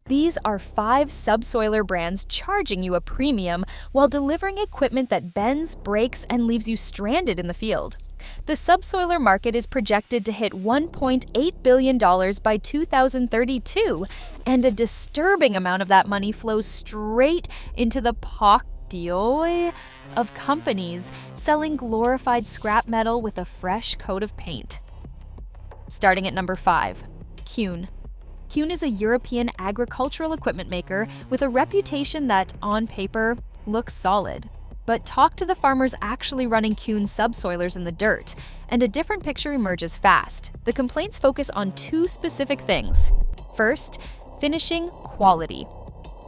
These are 5 subsoiler brands charging you a premium while delivering equipment that bends, breaks, and leaves you stranded in the field. The subsoiler market is projected to hit $1.8 billion by 2032, and a disturbing amount of that money flows straight into the pockets of companies selling glorified scrap metal with a fresh coat of paint. Starting at number 5, Kuhn. Kuhn is a European agricultural equipment maker with a reputation that, on paper, looks solid. But talk to the farmers actually running Kuhn subsoilers in the dirt, and a different picture emerges fast. The complaints focus on 2 specific things. First, finishing quality.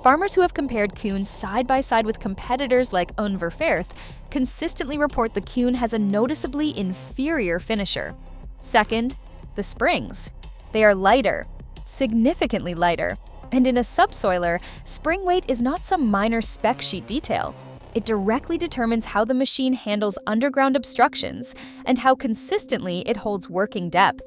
Farmers who have compared Kuhn side by side with competitors like Unverferth consistently report the Kuhn has a noticeably inferior finisher. Second, the springs. They are lighter, significantly lighter, and in a subsoiler, spring weight is not some minor spec sheet detail. It directly determines how the machine handles underground obstructions and how consistently it holds working depth.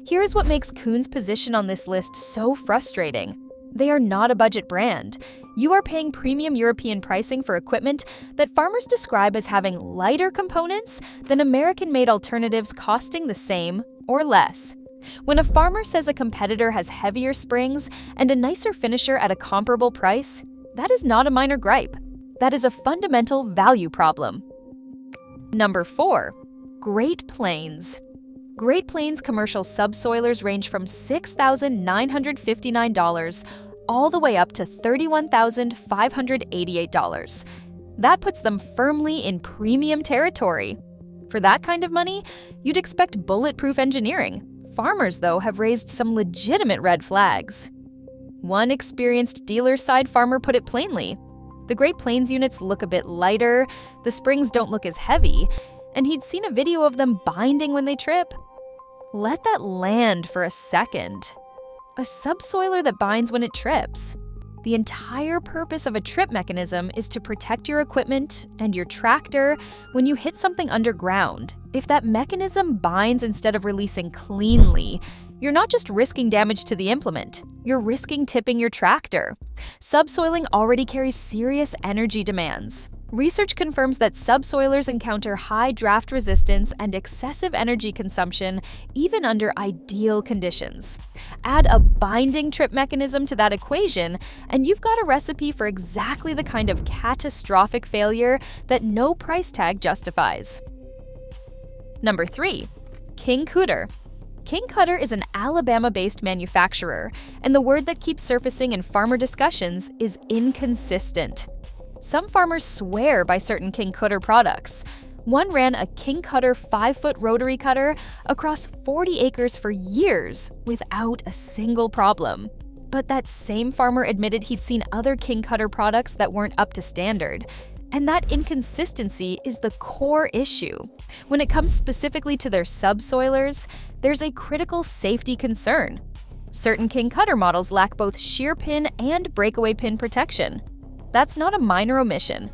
Here is what makes Kuhn's position on this list so frustrating. They are not a budget brand. You are paying premium European pricing for equipment that farmers describe as having lighter components than American-made alternatives costing the same or less. When a farmer says a competitor has heavier springs and a nicer finisher at a comparable price, that is not a minor gripe. That is a fundamental value problem. Number 4, Great Plains. Great Plains commercial subsoilers range from $6,959 all the way up to $31,588. That puts them firmly in premium territory. For that kind of money, you'd expect bulletproof engineering. Farmers, though, have raised some legitimate red flags. One experienced dealer-side farmer put it plainly. The Great Plains units look a bit lighter, the springs don't look as heavy, and he'd seen a video of them binding when they trip. Let that land for a second. A subsoiler that binds when it trips. The entire purpose of a trip mechanism is to protect your equipment and your tractor when you hit something underground. If that mechanism binds instead of releasing cleanly, you're not just risking damage to the implement, you're risking tipping your tractor. Subsoiling already carries serious energy demands. Research confirms that subsoilers encounter high draft resistance and excessive energy consumption even under ideal conditions. Add a binding trip mechanism to that equation, and you've got a recipe for exactly the kind of catastrophic failure that no price tag justifies. Number 3, King Cutter. King Cutter is an Alabama-based manufacturer, and the word that keeps surfacing in farmer discussions is inconsistent. Some farmers swear by certain King Cutter products. One ran a King Cutter 5-foot rotary cutter across 40 acres for years without a single problem. But that same farmer admitted he'd seen other King Cutter products that weren't up to standard. And that inconsistency is the core issue. When it comes specifically to their subsoilers, there's a critical safety concern. Certain King Cutter models lack both shear pin and breakaway pin protection. That's not a minor omission.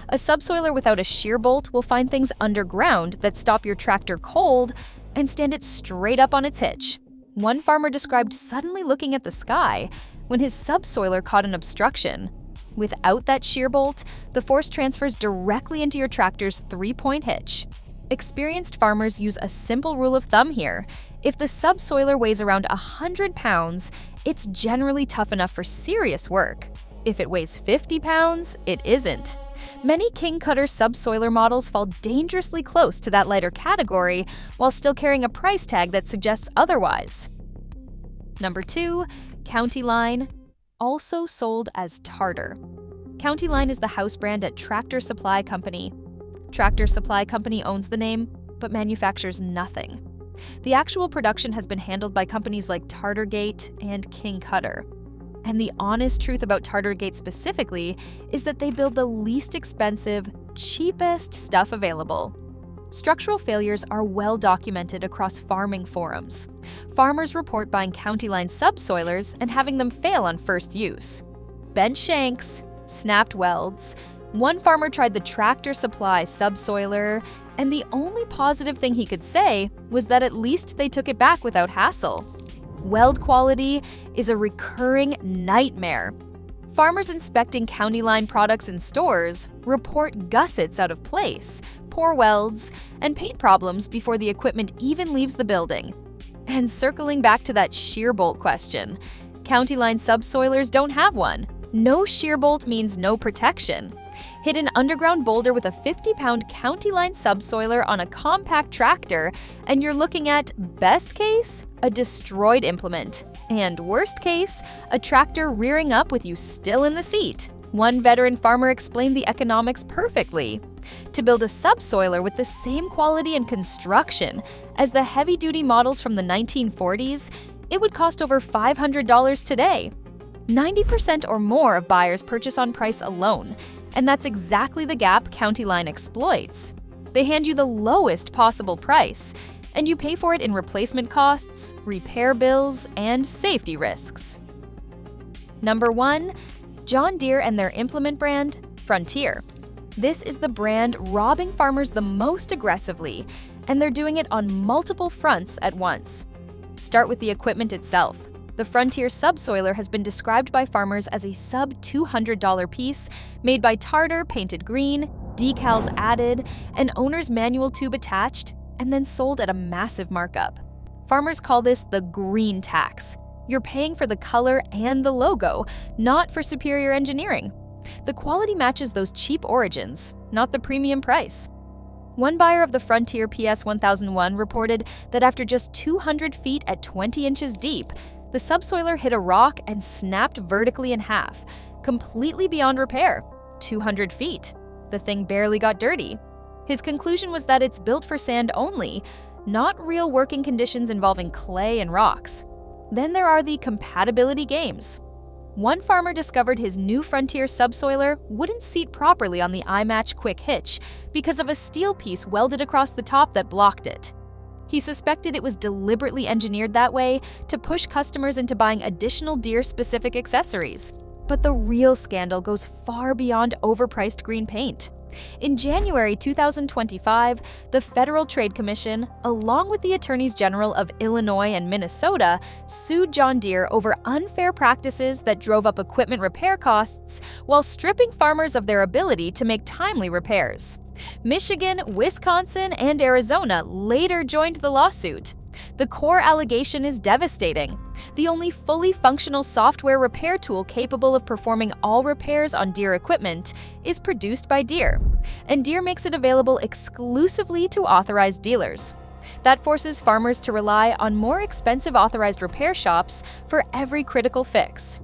A subsoiler without a shear bolt will find things underground that stop your tractor cold and stand it straight up on its hitch. One farmer described suddenly looking at the sky when his subsoiler caught an obstruction. Without that shear bolt, the force transfers directly into your tractor's 3-point hitch. Experienced farmers use a simple rule of thumb here. If the subsoiler weighs around 100 pounds, it's generally tough enough for serious work. If it weighs 50 pounds, it isn't. Many King Cutter subsoiler models fall dangerously close to that lighter category while still carrying a price tag that suggests otherwise. Number 2, County Line, also sold as Tartar. County Line is the house brand at Tractor Supply Company. Tractor Supply Company owns the name, but manufactures nothing. The actual production has been handled by companies like Tartargate and King Cutter. And the honest truth about Tartargate specifically is that they build the least expensive, cheapest stuff available. Structural failures are well documented across farming forums. Farmers report buying County Line subsoilers and having them fail on first use. Bent shanks, snapped welds. One farmer tried the Tractor Supply subsoiler, and the only positive thing he could say was that at least they took it back without hassle. Weld quality is a recurring nightmare. Farmers inspecting county line products in stores report gussets out of place, poor welds, and paint problems before the equipment even leaves the building. And circling back to that shear bolt question, county line subsoilers don't have one. No shear bolt means no protection. Hit an underground boulder with a 50-pound county line subsoiler on a compact tractor, and you're looking at, best case, a destroyed implement, and worst case, a tractor rearing up with you still in the seat. One veteran farmer explained the economics perfectly. To build a subsoiler with the same quality and construction as the heavy-duty models from the 1940s, it would cost over $500 today. 90% or more of buyers purchase on price alone, and that's exactly the gap County Line exploits. They hand you the lowest possible price, and you pay for it in replacement costs, repair bills, and safety risks. Number 1. John Deere and their implement brand, Frontier. This is the brand robbing farmers the most aggressively, and they're doing it on multiple fronts at once. Start with the equipment itself. The Frontier subsoiler has been described by farmers as a sub-$200 piece made by tartar painted green, decals added, an owner's manual tube attached, and then sold at a massive markup. Farmers call this the green tax. You're paying for the color and the logo, not for superior engineering. The quality matches those cheap origins, not the premium price. One buyer of the Frontier PS1001 reported that after just 200 feet at 20 inches deep, the subsoiler hit a rock and snapped vertically in half, completely beyond repair. 200 feet. The thing barely got dirty. His conclusion was that it's built for sand only, not real working conditions involving clay and rocks. Then there are the compatibility games. One farmer discovered his new Frontier subsoiler wouldn't seat properly on the iMatch quick hitch because of a steel piece welded across the top that blocked it. He suspected it was deliberately engineered that way to push customers into buying additional Deere-specific accessories. But the real scandal goes far beyond overpriced green paint. In January 2025, the Federal Trade Commission, along with the Attorneys General of Illinois and Minnesota, sued John Deere over unfair practices that drove up equipment repair costs while stripping farmers of their ability to make timely repairs. Michigan, Wisconsin, and Arizona later joined the lawsuit. The core allegation is devastating. The only fully functional software repair tool capable of performing all repairs on Deere equipment is produced by Deere, and Deere makes it available exclusively to authorized dealers. That forces farmers to rely on more expensive authorized repair shops for every critical fix.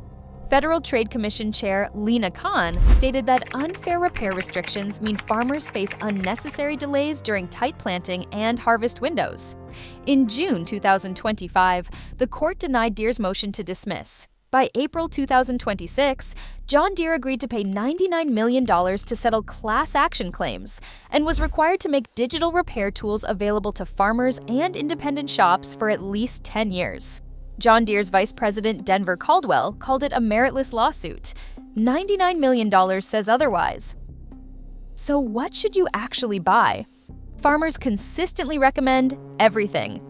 Federal Trade Commission Chair Lena Khan stated that unfair repair restrictions mean farmers face unnecessary delays during tight planting and harvest windows. In June 2025, the court denied Deere's motion to dismiss. By April 2026, John Deere agreed to pay $99 million to settle class action claims and was required to make digital repair tools available to farmers and independent shops for at least 10 years. John Deere's Vice President Denver Caldwell called it a meritless lawsuit. $99 million says otherwise. So what should you actually buy? Farmers consistently recommend everything.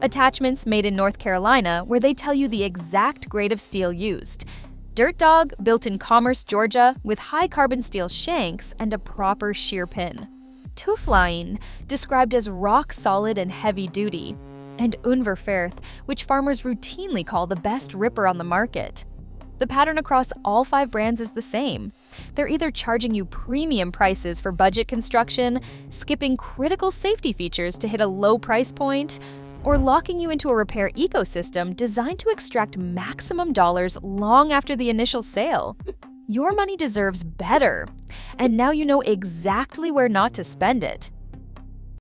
Attachments made in North Carolina, where they tell you the exact grade of steel used. Dirt Dog, built in Commerce, Georgia, with high-carbon steel shanks and a proper shear pin. Tufline, described as rock-solid and heavy-duty. And Unverferth, which farmers routinely call the best ripper on the market. The pattern across all 5 brands is the same. They're either charging you premium prices for budget construction, skipping critical safety features to hit a low price point, or locking you into a repair ecosystem designed to extract maximum dollars long after the initial sale. Your money deserves better, and now you know exactly where not to spend it.